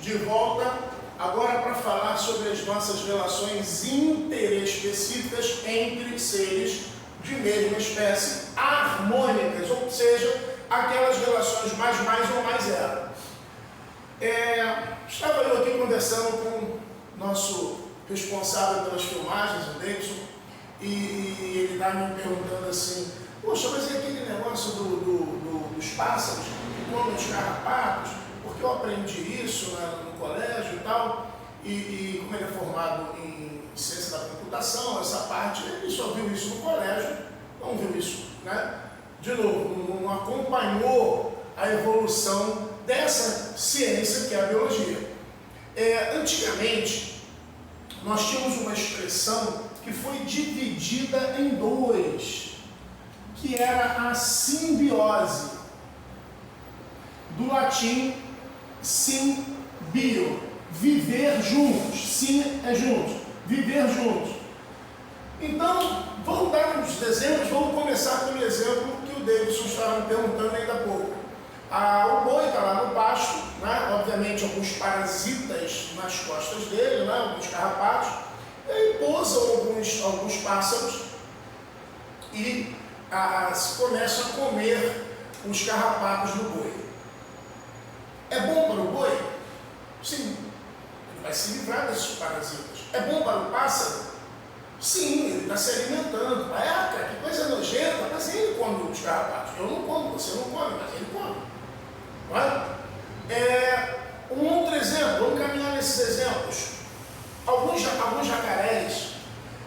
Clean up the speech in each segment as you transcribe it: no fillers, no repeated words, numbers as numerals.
de volta agora para falar sobre as nossas relações interespecíficas entre seres de mesma espécie, harmônicas, ou seja, aquelas relações mais ou mais zero. Estava eu aqui conversando com o nosso responsável pelas filmagens, o Davidson, e ele estava me perguntando assim: poxa, mas e aquele negócio dos pássaros que comem os carrapatos? Porque eu aprendi isso no colégio e tal, e como ele é formado em ciência da computação, essa parte, ele só viu isso no colégio, não viu isso, né? De novo, não acompanhou a evolução dessa ciência que é a biologia. Antigamente, nós tínhamos uma expressão que foi dividida em dois, que era a simbiose, do latim simbio, viver juntos, sim é juntos, viver juntos. Então, vamos dar uns exemplos, vamos começar com o exemplo que o Davidson estava me perguntando ainda há pouco. O boi está lá no pasto, né? Obviamente alguns parasitas nas costas dele, né? Alguns carrapatos, e aí pousam alguns pássaros e começam a comer os carrapatos do boi. É bom para o boi? Sim, ele vai se livrar desses parasitas. É bom para o pássaro? Sim, ele está se alimentando. Cara, que coisa nojenta, mas ele come os carrapatos. Eu não como, você não come, mas ele come. Não é? Um outro exemplo, vamos caminhar nesses exemplos. Alguns jacarés,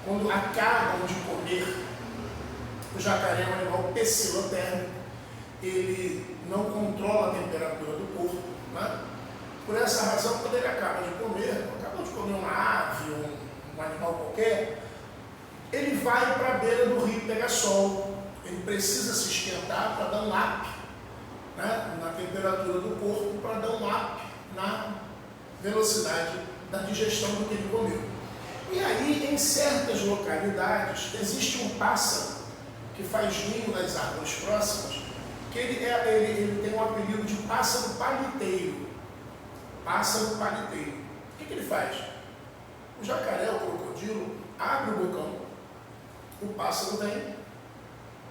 quando acabam de comer, o jacaré é um animal pecilotérmico, ele não controla a temperatura do corpo, né? Por essa razão, quando ele acaba de comer uma ave, um animal qualquer, ele vai para a beira do rio pegar sol, ele precisa se esquentar para dar um up, né? Na temperatura do corpo, para dar um up na velocidade da digestão do que ele comeu. E aí, em certas localidades, existe um pássaro que faz ninho nas árvores próximas, que ele tem um apelido de pássaro paliteiro. Pássaro paliteiro. O que ele faz? O jacaré, o crocodilo, abre o bocão, o pássaro vem,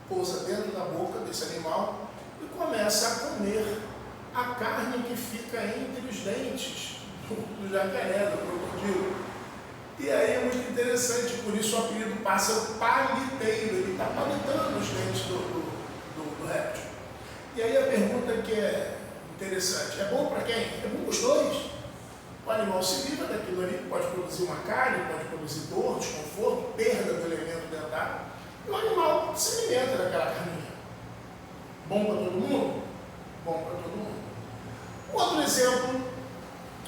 pousa dentro da boca desse animal e começa a comer a carne que fica entre os dentes do jacaré, do crocodilo. E aí é muito interessante, por isso o apelido pássaro paliteiro, ele está palitando os dentes do réptil. E aí a pergunta que é interessante, é bom para quem? É bom para os dois. O animal se livra daquilo ali, pode produzir uma cárie, pode produzir dor, desconforto, perda do elemento dentário. E o animal se alimenta daquela carninha. Bom para todo mundo? Bom para todo mundo. Outro exemplo,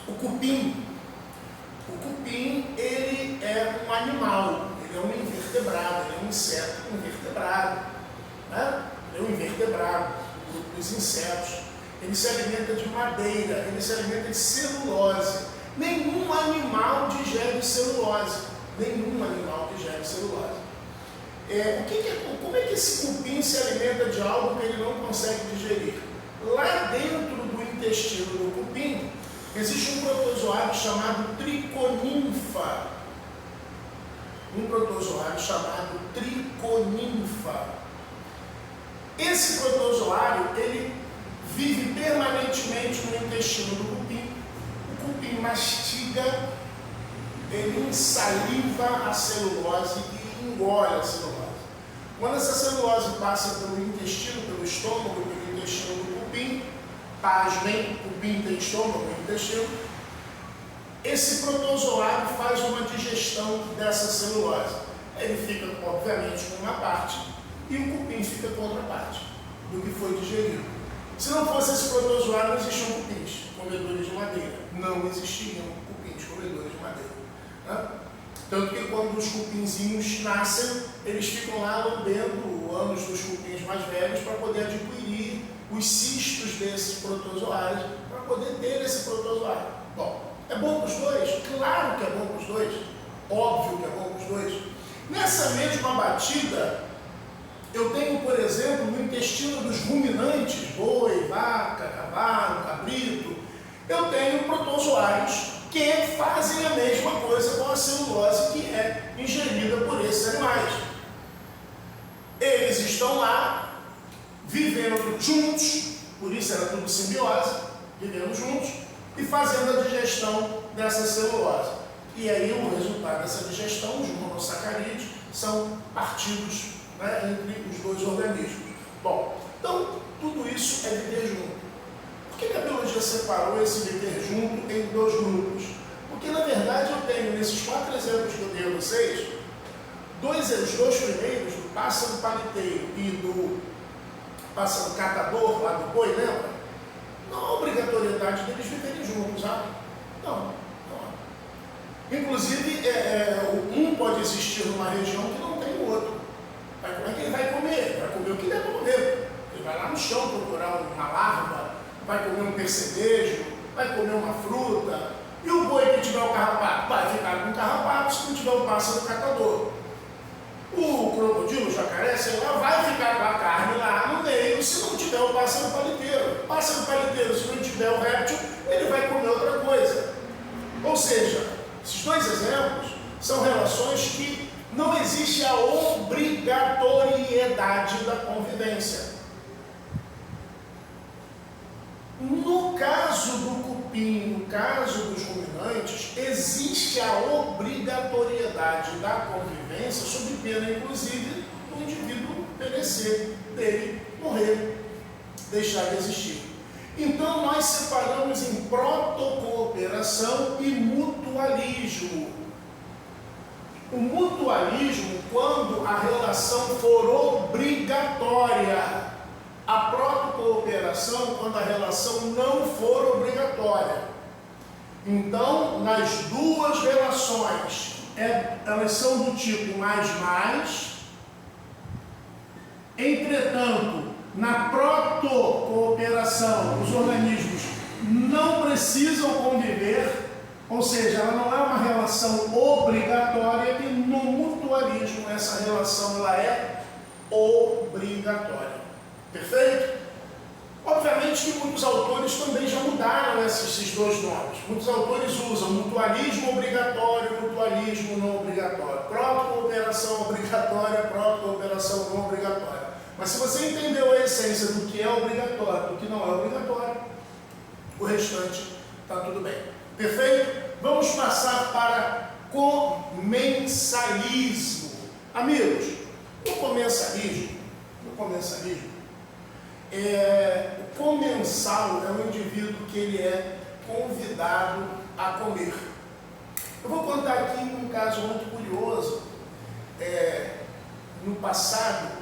o cupim. O cupim, ele é um animal, ele é um invertebrado, ele é um inseto invertebrado, né? Ele é um invertebrado, o grupo dos insetos. Ele se alimenta de madeira, ele se alimenta de celulose. Nenhum animal digere celulose. Nenhum animal digere celulose. Como é que esse cupim se alimenta de algo que ele não consegue digerir? Lá dentro do intestino do cupim, existe um protozoário chamado triconinfa. Esse protozoário, ele vive permanentemente no intestino do cupim. O cupim mastiga, ele ensaliva a celulose e engole a celulose. Quando essa celulose passa pelo intestino, pelo estômago, pelo intestino do cupim, pasmem, o cupim tem estômago e intestino, esse protozoário faz uma digestão dessa celulose. Ele fica, obviamente, com uma parte e o cupim fica com outra parte do que foi digerido. Se não fosse esse protozoário, não existiam cupins comedores de madeira. Não existiriam cupins comedores de madeira, né? Tanto que quando os cupinzinhos nascem, eles ficam lá lambendo anos dos cupins mais velhos para poder adquirir os cistos desses protozoários, para poder ter esse protozoário. Bom, é bom para os dois? Claro que é bom para os dois. Óbvio que é bom para os dois. Nessa mesma batida, eu tenho, por exemplo, no intestino dos ruminantes, boi, vaca, cavalo, cabrito, eu tenho protozoários que fazem a mesma coisa com a celulose que é ingerida por esses animais. Eles estão lá, vivendo juntos, por isso era tudo simbiose, vivendo juntos, e fazendo a digestão dessa celulose. E aí o resultado dessa digestão, os monossacarídeos, são partidos, né, entre os dois organismos. Bom, então tudo isso é viver junto. Por que a biologia separou esse viver junto em dois grupos? Porque na verdade eu tenho, nesses 4 exemplos que eu dei a vocês, os dois primeiros, do pássaro paliteiro e do pássaro catador, lá do boi, lembra? Não há obrigatoriedade deles viverem juntos, sabe? Não. Inclusive, um pode existir numa região que não tem o outro. Mas como é que ele vai comer? Ele vai comer o que der para comer. Ele vai lá no chão procurar uma larva, vai comer um percevejo, vai comer uma fruta. E o boi que tiver o carrapato vai ficar com o carrapato se não tiver o pássaro catador. O crocodilo, o jacaré, sei lá, vai ficar com a carne lá no meio se não tiver o pássaro paliteiro. O pássaro paliteiro, se não tiver o réptil, ele vai comer outra coisa. Ou seja, esses dois exemplos são relações que não existe a obrigatoriedade da convivência. No caso do cupim, no caso dos ruminantes, existe a obrigatoriedade da convivência, sob pena, inclusive, do indivíduo perecer, dele morrer, deixar de existir. Então, nós separamos em protocooperação e mutualismo. O mutualismo, quando a relação for obrigatória. A protocooperação, quando a relação não for obrigatória. Então, nas duas relações, elas são do tipo mais. Entretanto, na protocooperação, os organismos não precisam conviver, ou seja, ela não é uma relação obrigatória, e no mutualismo essa relação ela é obrigatória. Perfeito? Obviamente que muitos autores também já mudaram esses dois nomes. Muitos autores usam mutualismo obrigatório, mutualismo não obrigatório, protocooperação obrigatória, protocooperação não obrigatória. Mas se você entendeu a essência do que é obrigatório, do que não é obrigatório, o restante está tudo bem. Perfeito? Vamos passar para comensalismo. Amigos, o comensalismo, o comensal é um indivíduo que ele é convidado a comer. Eu vou contar aqui um caso muito curioso. No passado,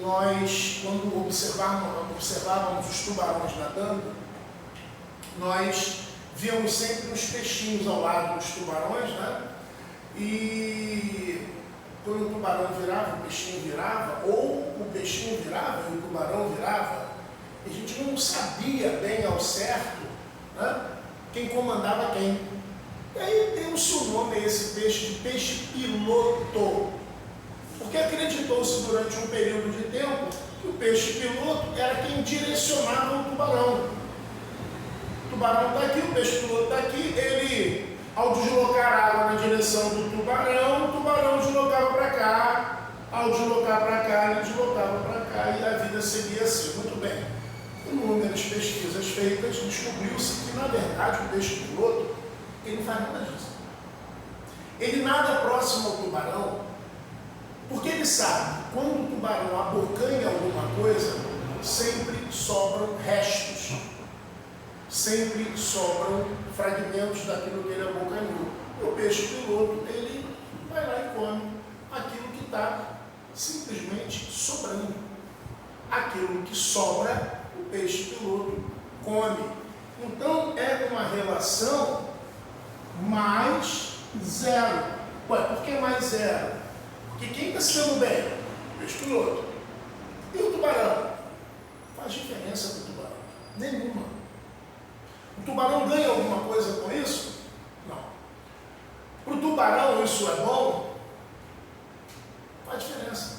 nós, quando observávamos os tubarões nadando, nós víamos sempre uns peixinhos ao lado dos tubarões, né? E quando o tubarão virava, o peixinho virava, ou o peixinho virava e o tubarão virava, a gente não sabia bem ao certo, né, quem comandava quem. E aí deu-se o nome a esse peixe de peixe piloto, porque acreditou-se durante um período de tempo que o peixe piloto era quem direcionava o tubarão. O tubarão está aqui, o peixe piloto está aqui, ele, ao deslocar a água na direção do tubarão, o tubarão deslocava para cá, ao deslocar para cá, ele deslocava para cá, e a vida seguia assim. Muito bem. Inúmeras pesquisas feitas, descobriu-se que, na verdade, o peixe piloto, ele não faz nada disso. Ele nada próximo ao tubarão, porque ele sabe, quando o tubarão abocanha alguma coisa, sempre sobram restos. Sempre sobram fragmentos daquilo que ele abocanhou. E o peixe piloto, ele vai lá e come aquilo que está simplesmente sobrando. Aquilo que sobra, o peixe piloto come. Então, é uma relação mais zero. Ué, por que mais zero? Porque quem está se dando bem? O peixe piloto. E o tubarão? Faz diferença para o tubarão? Nenhuma. O tubarão ganha alguma coisa com isso? Não. Para o tubarão isso é bom? Faz diferença.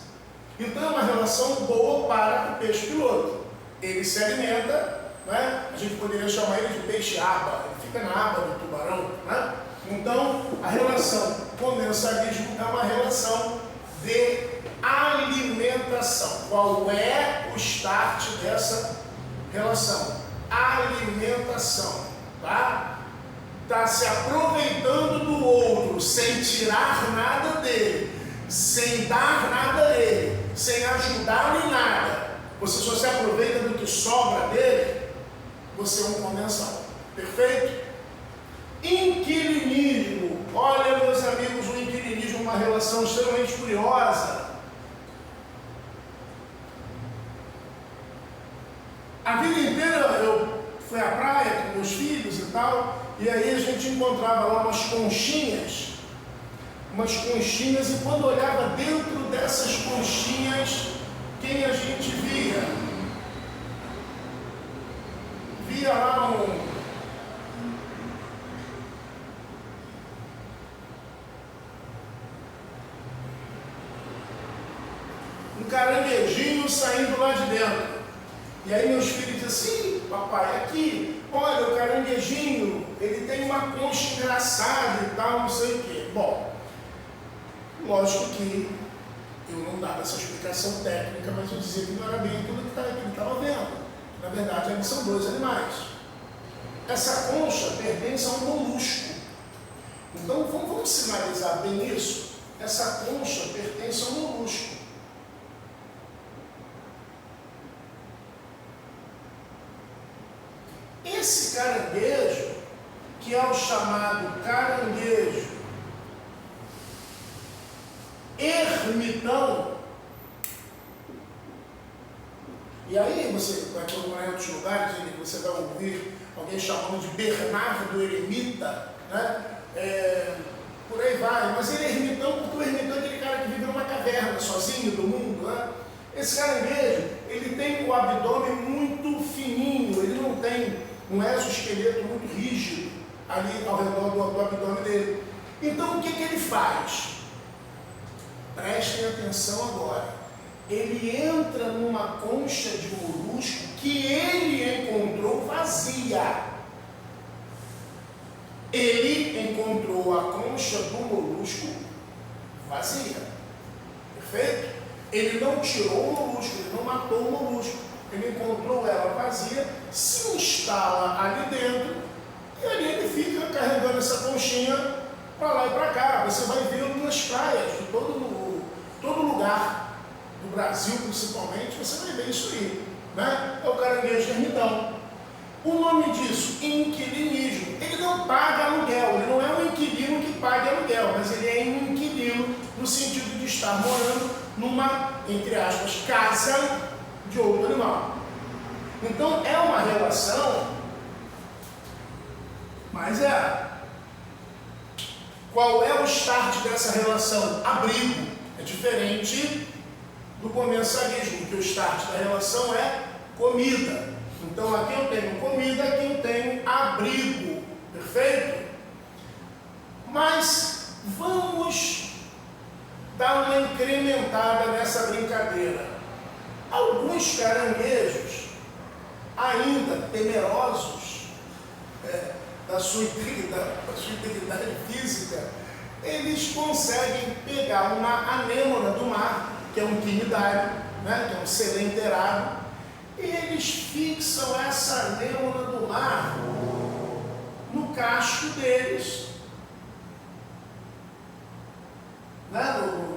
Então é uma relação boa para o peixe piloto. Ele se alimenta né? A gente poderia chamar ele de peixe-aba, ele fica na aba do tubarão, né? Então, a relação com mensalismo é uma relação de alimentação. Qual é o start dessa relação? Alimentação, tá? Está se aproveitando do outro, sem tirar nada dele, sem dar nada a ele, sem ajudá-lo em nada. Você só se aproveita do que sobra dele, você é um comensal. Perfeito? Inquilinismo. Olha, meus amigos, o inquilinismo é uma relação extremamente curiosa. A vida inteira eu fui à praia com meus filhos e tal, e aí a gente encontrava lá umas conchinhas, e quando olhava dentro dessas conchinhas, quem a gente via? Via lá um caranguejinho saindo lá de dentro. E aí meus filhos dizem assim, papai, aqui, olha, o caranguejinho, ele tem uma concha engraçada e tal, não sei o quê. Bom, lógico que eu não dava essa explicação técnica, mas eu dizia que não era bem aquilo que ele estava vendo. Na verdade, eles são dois animais. Essa concha pertence a um molusco. Então, vamos sinalizar bem isso. Essa concha pertence a um molusco. Esse caranguejo, que é o chamado caranguejo ermitão, e aí você vai procurar em outros lugares, você vai ouvir alguém chamando de Bernardo Eremita, né? Por aí vai, mas ele é ermitão porque o ermitão é aquele cara que vive numa caverna sozinho do mundo, né? Esse caranguejo, ele tem o abdômen muito fininho, ele não tem um exoesqueleto muito rígido ali ao redor do abdômen dele. Então o que ele faz? Prestem atenção agora. Ele entra numa concha de molusco que ele encontrou vazia. Ele encontrou a concha do molusco vazia. Perfeito? Ele não tirou o molusco, ele não matou o molusco. Ele encontrou ela vazia, se instala ali dentro e ali ele fica carregando essa conchinha para lá e para cá. Você vai vê-lo nas praias de todo lugar, do Brasil principalmente, você vai ver isso aí, né? É o caranguejo ermitão. O nome disso, inquilinismo. Ele não paga aluguel, ele não é um inquilino que paga aluguel, mas ele é um inquilino no sentido de estar morando numa, entre aspas, casa de outro animal. Então é uma relação, mas qual é o start dessa relação? Abrigo. É diferente do comensalismo, porque o start da relação é comida. Então aqui eu tenho comida, aqui eu tenho abrigo. Perfeito? Mas vamos dar uma incrementada nessa brincadeira. Alguns caranguejos, ainda temerosos da sua integridade física, eles conseguem pegar uma anêmona do mar, que é um quinidário, né, que é um selenterado, e eles fixam essa anêmona do mar no casco deles, né,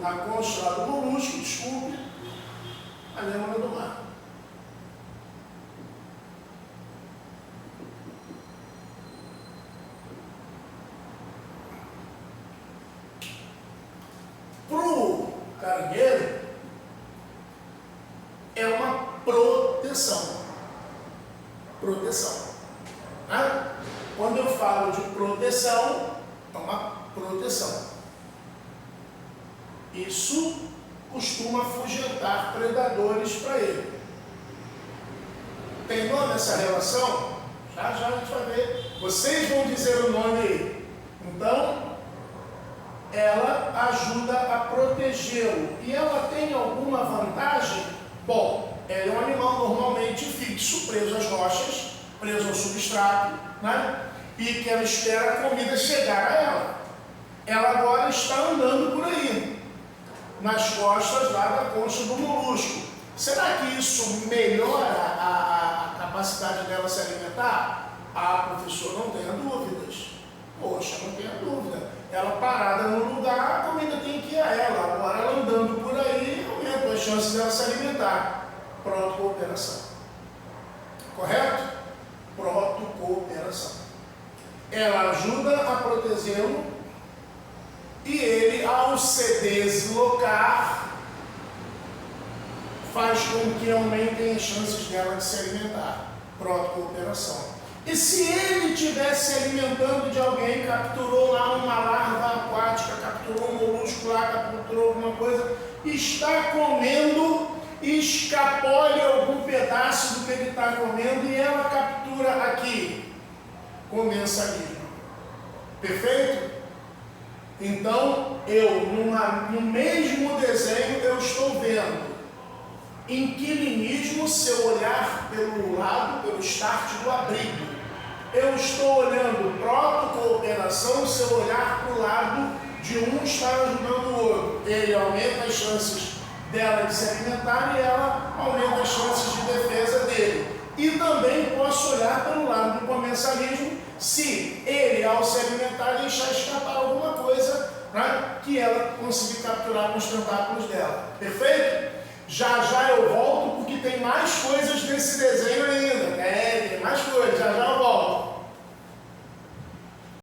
na concha lá do molusco, desculpe, anêmona do mar. Para o caranguejo, é uma proteção. Proteção. Né? Quando eu falo de proteção, é uma proteção. Isso costuma afugentar predadores para ele. Tem nome essa relação? Já a gente vai ver. Vocês vão dizer o nome aí. Então, ela ajuda a protegê-lo. E ela tem alguma vantagem? Bom, ela é um animal normalmente fixo, preso às rochas, preso ao substrato, né? E que ela espera a comida chegar a ela. Ela agora está andando por aí, nas costas lá da concha do molusco. Será que isso melhora a capacidade dela se alimentar? Ah, professor, não tenha dúvidas. Poxa, não tenha dúvida. Ela parada no lugar, a comida tem que ir a ela. Agora ela andando por aí, aumenta as chances dela se alimentar. Protocooperação. Correto? Protocooperação. Ela ajuda a protegê-lo e ele, ao se deslocar, faz com que aumentem as chances dela de se alimentar. Protocooperação. E se ele estivesse se alimentando de alguém, capturou lá uma larva aquática, capturou um molusco lá, capturou alguma coisa, está comendo, escapole algum pedaço do que ele está comendo e ela captura aqui, comensalismo. Perfeito? Então, no mesmo desenho, eu estou vendo inquilinismo, seu olhar pelo lado, pelo start do abrigo. Eu estou olhando protocooperação, seu olhar para o lado de um estar ajudando o outro. Ele aumenta as chances dela de se alimentar e ela aumenta as chances de defesa dele. E também posso olhar pelo lado do comensalismo, se ele, ao se alimentar, deixar escapar alguma coisa, né, que ela conseguir capturar com os tentáculos dela. Perfeito? Já já eu volto, porque tem mais coisas nesse desenho ainda. Tem mais coisas. Já já eu volto.